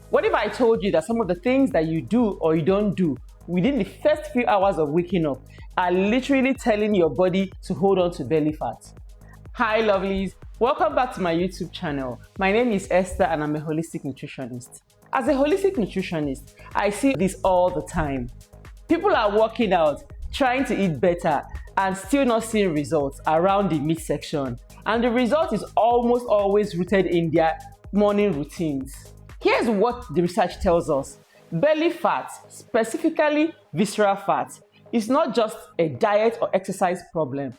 What if I told you that some of the things that you do or you don't do within the first few hours of waking up are literally telling your body to hold on to belly fat? Hi lovelies, welcome back to my YouTube channel. My name is Esther and I'm a holistic nutritionist. As a holistic nutritionist, I see this all the time. People are working out, trying to eat better, and still not seeing results around the midsection. And the result is almost always rooted in their morning routines. Here's what the research tells us. Belly fat, specifically visceral fat, is not just a diet or exercise problem.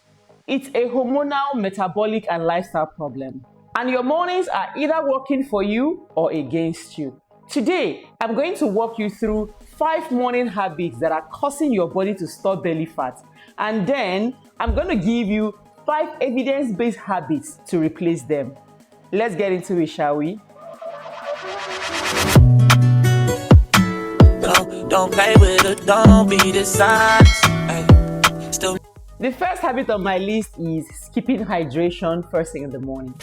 It's a hormonal, metabolic, and lifestyle problem. And your mornings are either working for you or against you. Today, I'm going to walk you through 5 morning habits that are causing your body to store belly fat. And then, I'm going to give you 5 evidence-based habits to replace them. Let's get into it, shall we? Don't play with it, don't be the size. The first habit on my list is skipping hydration first thing in the morning.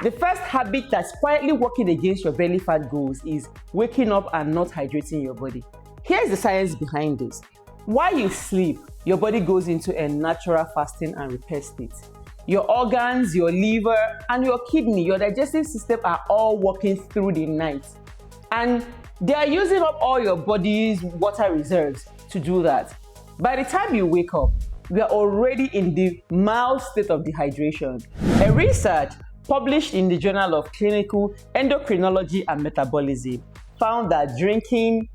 The first habit that's quietly working against your belly fat goals is waking up and not hydrating your body. Here's the science behind this. While you sleep, your body goes into a natural fasting and repair state. Your organs, your liver, and your kidney, your digestive system are all working through the night. And they are using up all your body's water reserves to do that. By the time you wake up, we are already in the mild state of dehydration. A research published in the Journal of Clinical Endocrinology and Metabolism found that drinking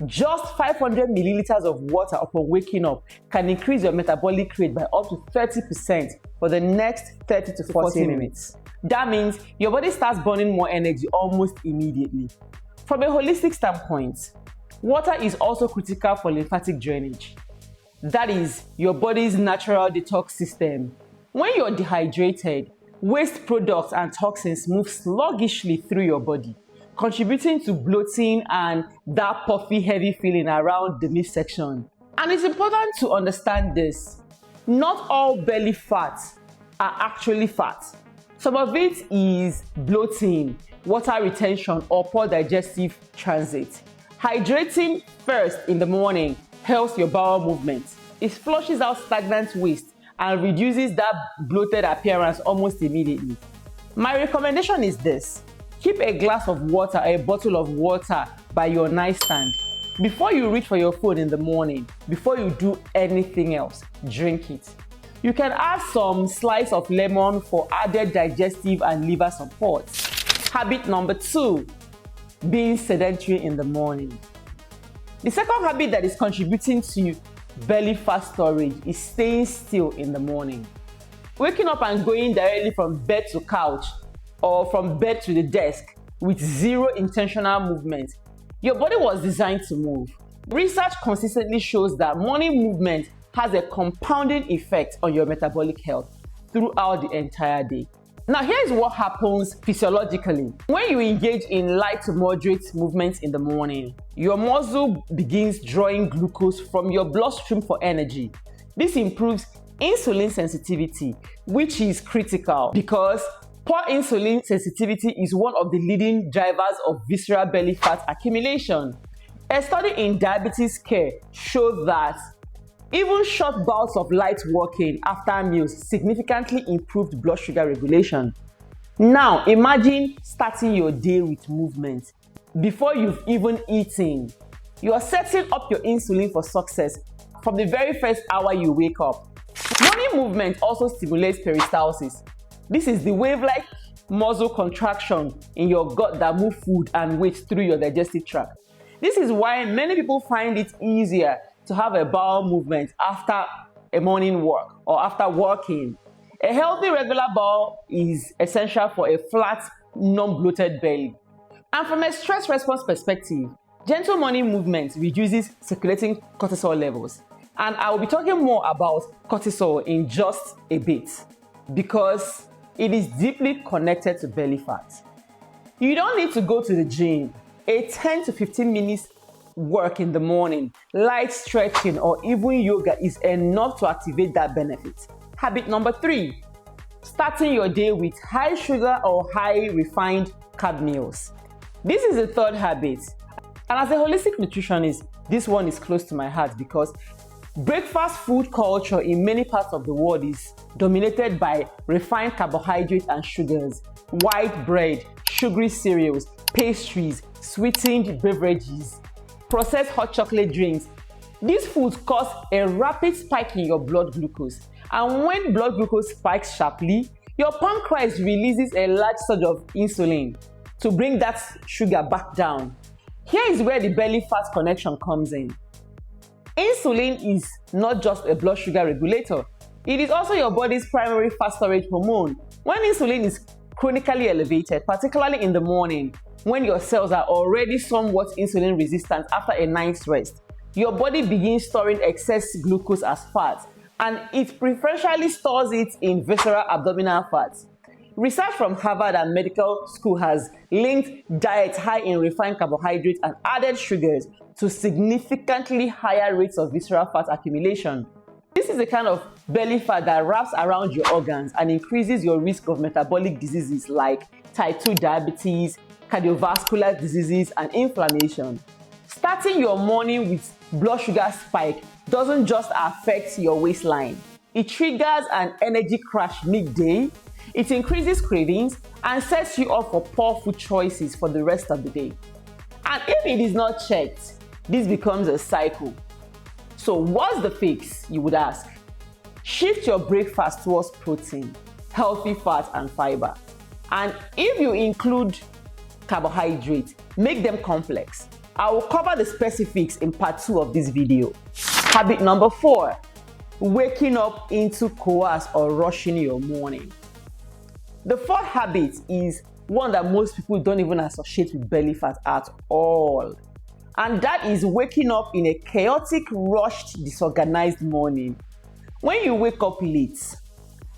just 500 milliliters of water upon waking up can increase your metabolic rate by up to 30% for the next 30 to 40 minutes. That means your body starts burning more energy almost immediately. From a holistic standpoint, water is also critical for lymphatic drainage. That is your body's natural detox system. When you're dehydrated, waste products and toxins move sluggishly through your body, contributing to bloating and that puffy, heavy feeling around the midsection. And it's important to understand this. Not all belly fat are actually fat. Some of it is bloating, water retention, or poor digestive transit. Hydrating first in the morning helps your bowel movement. It flushes out stagnant waste and reduces that bloated appearance almost immediately. My recommendation is this. Keep a glass of water, a bottle of water by your nightstand. Before you reach for your phone in the morning, before you do anything else, drink it. You can add some slice of lemon for added digestive and liver support. Habit number 2, being sedentary in the morning. The second habit that is contributing to belly fat storage is staying still in the morning. Waking up and going directly from bed to couch or from bed to the desk with zero intentional movement. Your body was designed to move. Research consistently shows that morning movement has a compounding effect on your metabolic health throughout the entire day. Now here's what happens physiologically. When you engage in light to moderate movements in the morning, your muscle begins drawing glucose from your bloodstream for energy. This improves insulin sensitivity, which is critical because poor insulin sensitivity is one of the leading drivers of visceral belly fat accumulation. A study in diabetes care showed that even short bouts of light walking after meals significantly improved blood sugar regulation. Now imagine starting your day with movement. Before you've even eaten, you are setting up your insulin for success from the very first hour you wake up. Morning movement also stimulates peristalsis. This is the wave-like muscle contraction in your gut that move food and waste through your digestive tract. This is why many people find it easier to have a bowel movement after a morning walk or after walking. A healthy regular bowel is essential for a flat, non-bloated belly. And from a stress response perspective, gentle morning movement reduces circulating cortisol levels. And I will be talking more about cortisol in just a bit because it is deeply connected to belly fat. You don't need to go to the gym. A 10 to 15 minutes work in the morning, light stretching, or even yoga is enough to activate that benefit. Habit number 3, starting your day with high sugar or high refined carb meals. This is the third habit. And as a holistic nutritionist, this one is close to my heart because breakfast food culture in many parts of the world is dominated by refined carbohydrates and sugars, white bread, sugary cereals, pastries, sweetened beverages, processed hot chocolate drinks. These foods cause a rapid spike in your blood glucose. And when blood glucose spikes sharply, your pancreas releases a large surge of insulin to bring that sugar back down. Here is where the belly fat connection comes in. Insulin is not just a blood sugar regulator. It is also your body's primary fat storage hormone. When insulin is chronically elevated, particularly in the morning, when your cells are already somewhat insulin resistant after a night's rest, your body begins storing excess glucose as fat, and it preferentially stores it in visceral abdominal fats. Research from Harvard and medical school has linked diets high in refined carbohydrates and added sugars to significantly higher rates of visceral fat accumulation. This is the kind of belly fat that wraps around your organs and increases your risk of metabolic diseases like type 2 diabetes, cardiovascular diseases, and inflammation. Starting your morning with blood sugar spike doesn't just affect your waistline. It triggers an energy crash midday, it increases cravings, and sets you up for poor food choices for the rest of the day. And if it is not checked, this becomes a cycle. So what's the fix, you would ask? Shift your breakfast towards protein, healthy fat, and fiber. And if you include carbohydrates, make them complex. I will cover the specifics in part 2 of this video. Habit number 4, waking up into chaos or rushing your morning. The fourth habit is one that most people don't even associate with belly fat at all. And that is waking up in a chaotic, rushed, disorganized morning. When you wake up late,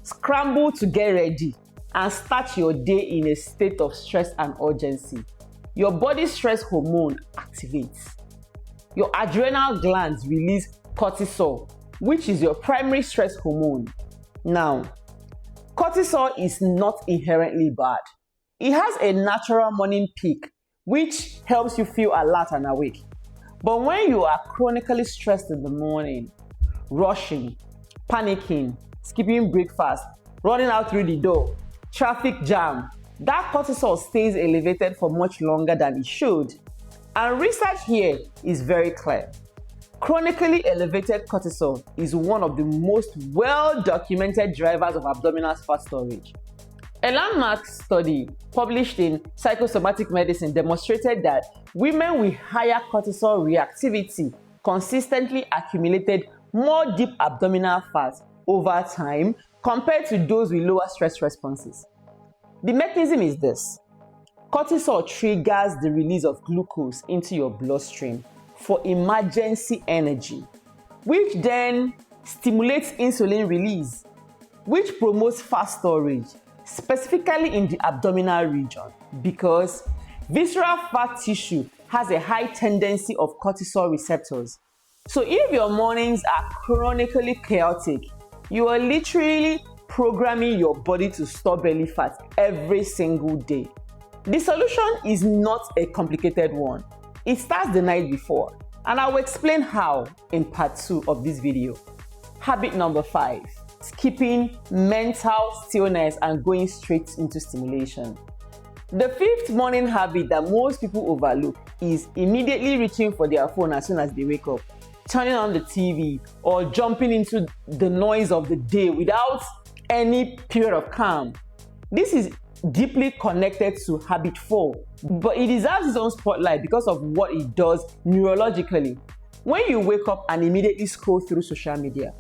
scramble to get ready, and start your day in a state of stress and urgency, your body's stress hormone activates. Your adrenal glands release cortisol, which is your primary stress hormone. Now, cortisol is not inherently bad. It has a natural morning peak, which helps you feel alert and awake. But when you are chronically stressed in the morning, rushing, panicking, skipping breakfast, running out through the door, traffic jam, that cortisol stays elevated for much longer than it should. And research here is very clear. Chronically elevated cortisol is one of the most well-documented drivers of abdominal fat storage. A landmark study published in Psychosomatic Medicine demonstrated that women with higher cortisol reactivity consistently accumulated more deep abdominal fat over time compared to those with lower stress responses. The mechanism is this. Cortisol triggers the release of glucose into your bloodstream for emergency energy, which then stimulates insulin release, which promotes fat storage, specifically in the abdominal region, because visceral fat tissue has a high tendency of cortisol receptors. So if your mornings are chronically chaotic, you are literally programming your body to store belly fat every single day. The solution is not a complicated one. It starts the night before, and I will explain how in part 2 of this video. Habit number 5, skipping mental stillness and going straight into stimulation. The fifth morning habit that most people overlook is immediately reaching for their phone as soon as they wake up, turning on the TV, or jumping into the noise of the day without any period of calm. This is deeply connected to habit 4, but it deserves its own spotlight because of what it does neurologically. When you wake up and immediately scroll through social media,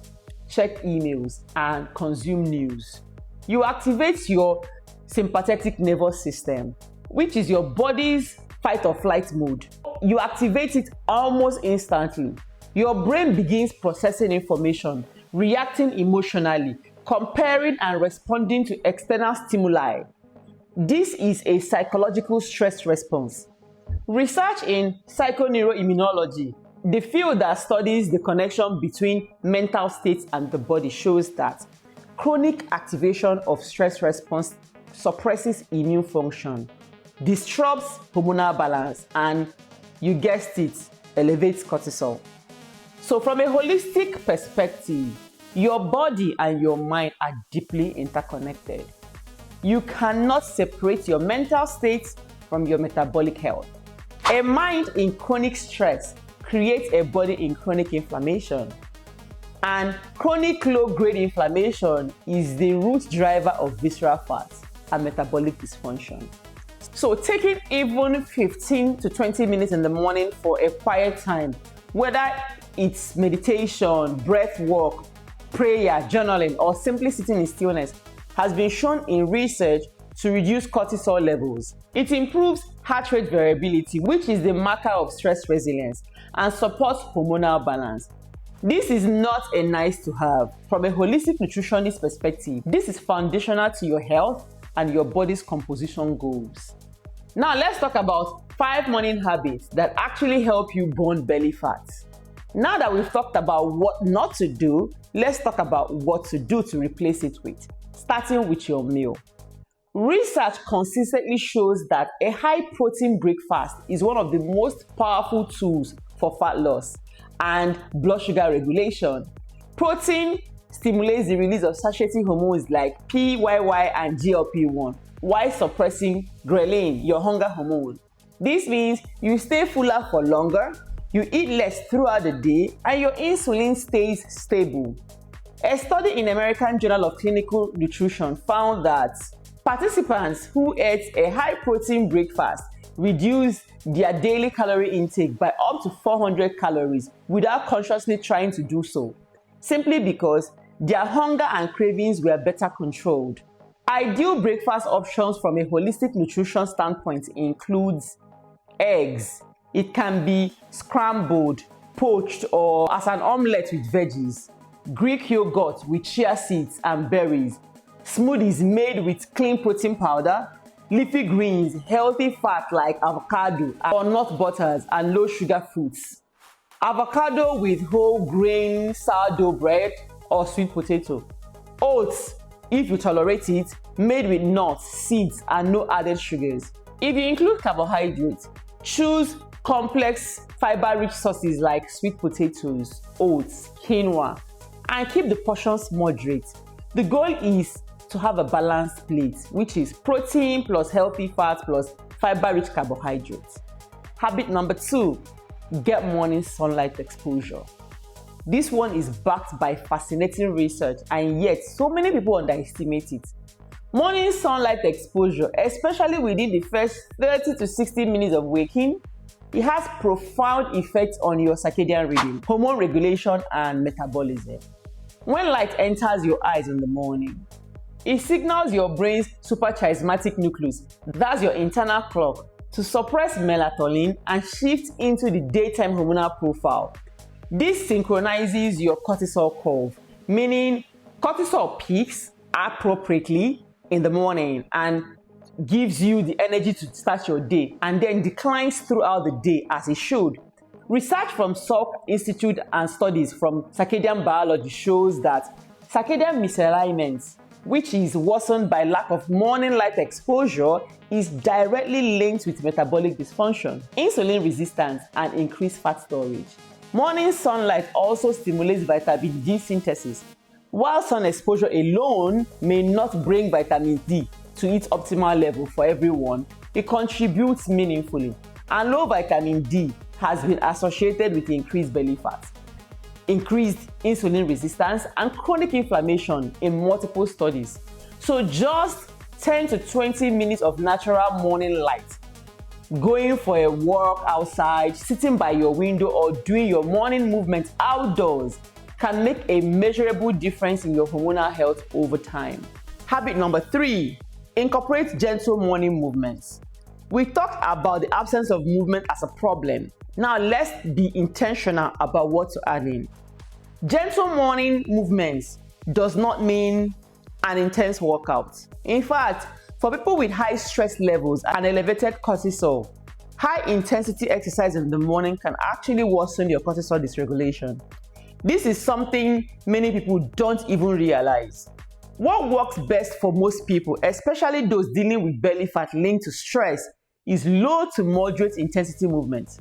check emails, and consume news, you activate your sympathetic nervous system, which is your body's fight or flight mode. You activate it almost instantly. Your brain begins processing information, reacting emotionally, comparing and responding to external stimuli. This is a psychological stress response. Research in psychoneuroimmunology, the field that studies the connection between mental states and the body, shows that chronic activation of stress response suppresses immune function, disrupts hormonal balance, and you guessed it, elevates cortisol. So from a holistic perspective, your body and your mind are deeply interconnected. You cannot separate your mental state from your metabolic health. A mind in chronic stress creates a body in chronic inflammation. And chronic low-grade inflammation is the root driver of visceral fat and metabolic dysfunction. So taking even 15 to 20 minutes in the morning for a quiet time, whether it's meditation, breath work, prayer, journaling, or simply sitting in stillness, has been shown in research to reduce cortisol levels. It improves heart rate variability, which is the marker of stress resilience, and supports hormonal balance. This is not a nice to have. From a holistic nutritionist perspective, this is foundational to your health and your body's composition goals. Now let's talk about 5 morning habits that actually help you burn belly fat. Now that we've talked about what not to do, let's talk about what to do to replace it with, starting with your meal. Research consistently shows that a high-protein breakfast is one of the most powerful tools for fat loss and blood sugar regulation. Protein stimulates the release of satiety hormones like PYY and GLP-1 while suppressing ghrelin, your hunger hormone. This means you stay fuller for longer, you eat less throughout the day, and your insulin stays stable. A study in American Journal of Clinical Nutrition found that participants who ate a high-protein breakfast reduced their daily calorie intake by up to 400 calories without consciously trying to do so, simply because their hunger and cravings were better controlled. Ideal breakfast options from a holistic nutrition standpoint includes eggs. It can be scrambled, poached, or as an omelette with veggies, Greek yogurt with chia seeds and berries, smoothies made with clean protein powder, leafy greens, healthy fat like avocado or nut butters, and low sugar fruits. Avocado with whole grain sourdough bread or sweet potato. Oats, if you tolerate it, made with nuts, seeds, and no added sugars. If you include carbohydrates, choose complex fiber-rich sources like sweet potatoes, oats, quinoa, and keep the portions moderate. The goal is to have a balanced plate, which is protein plus healthy fat plus fiber-rich carbohydrates. Habit number 2, get morning sunlight exposure. This one is backed by fascinating research, and yet so many people underestimate it. Morning sunlight exposure, especially within the first 30 to 60 minutes of waking, it has profound effects on your circadian rhythm, hormone regulation, and metabolism. When light enters your eyes in the morning, it signals your brain's suprachiasmatic nucleus, that's your internal clock, to suppress melatonin and shift into the daytime hormonal profile. This synchronizes your cortisol curve, meaning cortisol peaks appropriately in the morning and gives you the energy to start your day, and then declines throughout the day as it should. Research from Salk Institute and studies from circadian biology shows that circadian misalignment, which is worsened by lack of morning light exposure, is directly linked with metabolic dysfunction, insulin resistance, and increased fat storage. Morning sunlight also stimulates vitamin D synthesis. While sun exposure alone may not bring vitamin D to its optimal level for everyone, it contributes meaningfully. And low vitamin D has been associated with increased belly fat, increased insulin resistance, and chronic inflammation in multiple studies. So just 10 to 20 minutes of natural morning light, going for a walk outside, sitting by your window, or doing your morning movement outdoors can make a measurable difference in your hormonal health over time. Habit number 3, incorporate gentle morning movements. We talked about the absence of movement as a problem. Now let's be intentional about what to add in. Gentle morning movements does not mean an intense workout. In fact, for people with high stress levels and elevated cortisol, high intensity exercise in the morning can actually worsen your cortisol dysregulation. This is something many people don't even realize. What works best for most people, especially those dealing with belly fat linked to stress, is low to moderate intensity movement.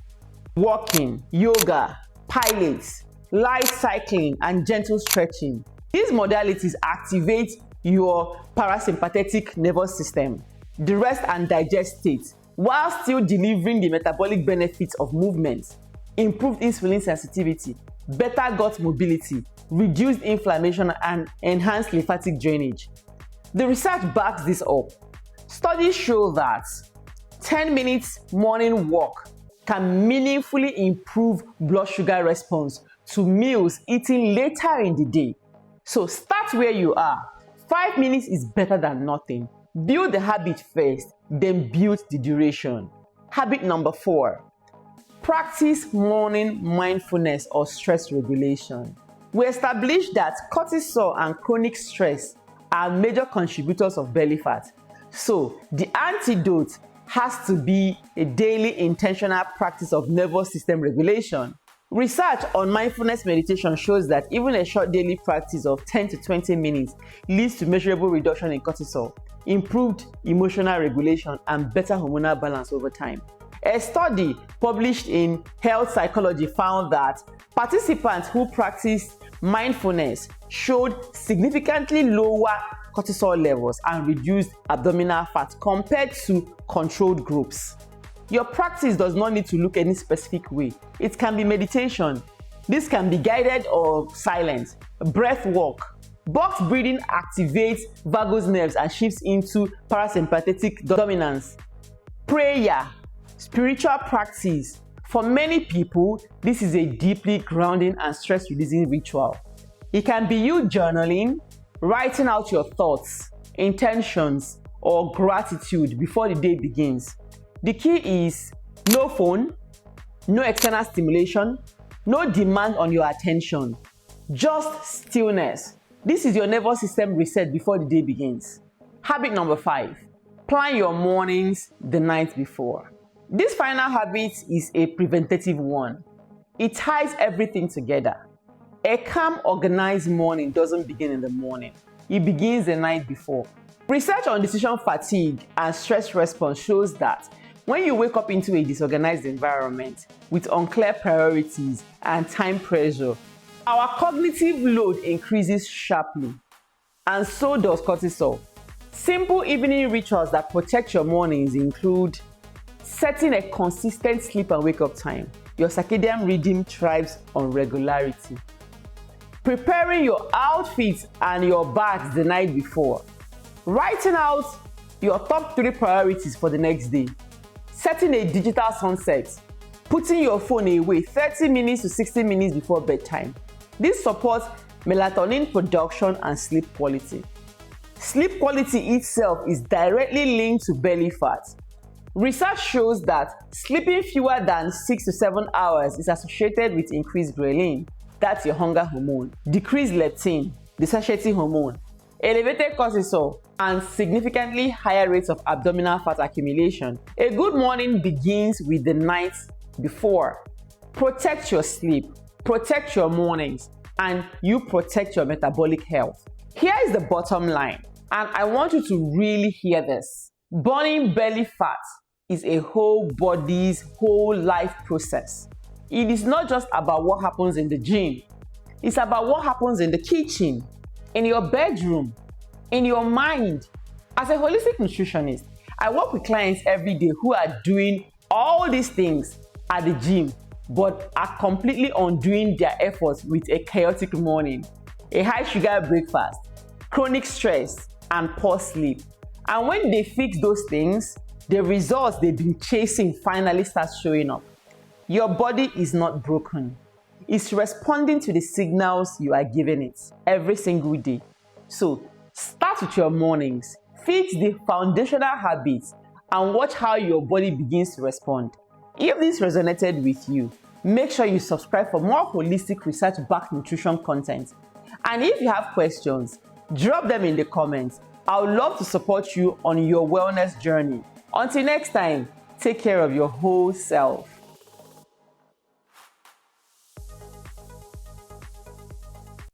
Walking, yoga, pilates, light cycling, and gentle stretching. These modalities activate your parasympathetic nervous system, the rest and digest state, while still delivering the metabolic benefits of movement, improved insulin sensitivity, better gut mobility, reduced inflammation, and enhanced lymphatic drainage. The research backs this up. Studies show that 10 minutes morning walk can meaningfully improve blood sugar response to meals eaten later in the day. So start where you are. 5 minutes is better than nothing. Build the habit first, then build the duration. Habit number 4. Practice morning mindfulness or stress regulation. We established that cortisol and chronic stress are major contributors of belly fat. So the antidote has to be a daily intentional practice of nervous system regulation. Research on mindfulness meditation shows that even a short daily practice of 10 to 20 minutes leads to measurable reduction in cortisol, improved emotional regulation, and better hormonal balance over time. A study published in Health Psychology found that participants who practiced mindfulness showed significantly lower cortisol levels and reduced abdominal fat compared to controlled groups. Your practice does not need to look any specific way. It can be meditation. This can be guided or silent. Breath work. Box breathing activates vagus nerves and shifts into parasympathetic dominance. Prayer. Spiritual practice. For many people, this is a deeply grounding and stress-releasing ritual. It can be you journaling, writing out your thoughts, intentions, or gratitude before the day begins. The key is no phone, no external stimulation, no demand on your attention, just stillness. This is your nervous system reset before the day begins. Habit number 5, plan your mornings the night before. This final habit is a preventative one. It ties everything together. A calm, organized morning doesn't begin in the morning. It begins the night before. Research on decision fatigue and stress response shows that when you wake up into a disorganized environment with unclear priorities and time pressure, our cognitive load increases sharply, and so does cortisol. Simple evening rituals that protect your mornings include setting a consistent sleep and wake up time. Your circadian rhythm thrives on regularity. Preparing your outfits and your bags the night before. Writing out your top 3 priorities for the next day. Setting a digital sunset. Putting your phone away 30 minutes to 60 minutes before bedtime. This supports melatonin production and sleep quality. Sleep quality itself is directly linked to belly fat. Research shows that sleeping fewer than 6 to 7 hours is associated with increased ghrelin, that's your hunger hormone, decreased leptin, the satiety hormone, elevated cortisol, and significantly higher rates of abdominal fat accumulation. A good morning begins with the night before. Protect your sleep, protect your mornings, and you protect your metabolic health. Here is the bottom line, and I want you to really hear this. Burning belly fat is a whole body's whole life process. It is not just about what happens in the gym. It's about what happens in the kitchen, in your bedroom, in your mind. As a holistic nutritionist, I work with clients every day who are doing all these things at the gym, but are completely undoing their efforts with a chaotic morning, a high sugar breakfast, chronic stress, and poor sleep. And when they fix those things, the results they've been chasing finally start showing up. Your body is not broken. It's responding to the signals you are giving it every single day. So start with your mornings, fix the foundational habits, and watch how your body begins to respond. If this resonated with you, make sure you subscribe for more holistic research-backed nutrition content. And if you have questions, drop them in the comments. I would love to support you on your wellness journey. Until next time, take care of your whole self.